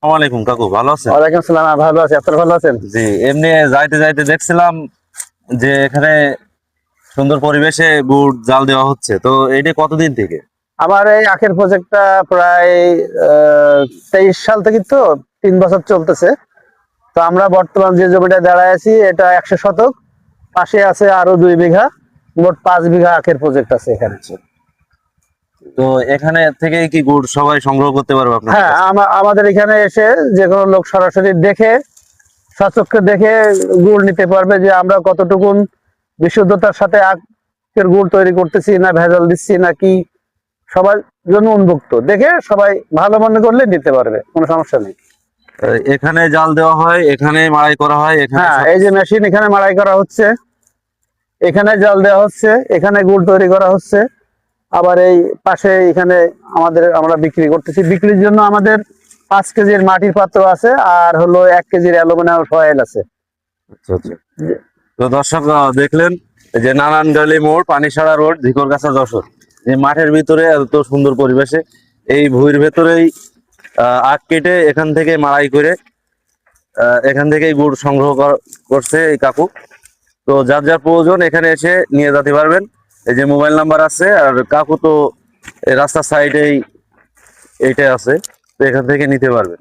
আসসালামু আলাইকুম কাকু, ভালো আছেন? ওয়ালাইকুম আসসালাম। ভালো আছি, আপনারা ভালো আছেন? জি, এমনি যাইতে যাইতে দেখছিলাম যে এখানে সুন্দর পরিবেশে গুড় জাল দেওয়া হচ্ছে, তো এইটা কতদিন থেকে? আমার এই আখের প্রজেক্টটা প্রায় 23 সাল থেকে, তো 3 বছর চলতেছে। তো আমরা বর্তমান যে জমিটা দাঁড়ায় আছি এটা 100 শতক, পাশে আছে আরো 2 বিঘা, মোট 5 বিঘা আখের প্রজেক্ট আছে এখানে। তো এখানে থেকে কি গুড় সবাই সংগ্রহ করতে পারবে আপনার হ্যাঁ, কাছে? আমাদের এখানে এসে যে কোনো লোক সরাসরি দেখে, সচক্ষে দেখে গুড় নিতে পারবে যে আমরা কতটুকুন বিশুদ্ধতার সাথে আখের গুড় তৈরি করতেছি, না ভেজাল দিচ্ছি না কি, সবার জন্য উন্মুক্ত। দেখে সবাই ভালো মনে করলে নিতে পারবে, কোনো সমস্যা নেই। এখানে জাল দেওয়া হয়, এখানে মাড়াই করা হয়, এখানে হ্যাঁ, এই যে মেশিন, এখানে মাড়াই করা হচ্ছে, এখানে জাল দেওয়া হচ্ছে, এখানে গুড় তৈরি করা হচ্ছে। আবার এই পাশে এখানে আমরা বিক্রি করতেছি। বিক্রির জন্য আমাদের 5 কেজির মাটির পাত্র আছে, আর হলো 1 কেজির অ্যালুমিনিয়াম ফয়েল আছে। আচ্ছা আচ্ছা। তো দর্শক দেখলেন যে নারায়ণগঞ্জ মোড়, পানিসারা রোড, ঝিকরগাছা, যশোর। এই মাঠের ভিতরে এত সুন্দর পরিবেশে এই ভুঁইয়ের ভেতরেই আখ কেটে এখান থেকে মাড়াই করে এখান থেকেই গুড় সংগ্রহ করছে এই কাকু। তো যার যার প্রয়োজন এখানে এসে নিয়ে যেতে পারবেন। এই যে মোবাইল নাম্বার আছে, আর কাকু তো এই রাস্তার সাইডেই এইটাই আছে, তো এখান থেকে নিতে পারবেন।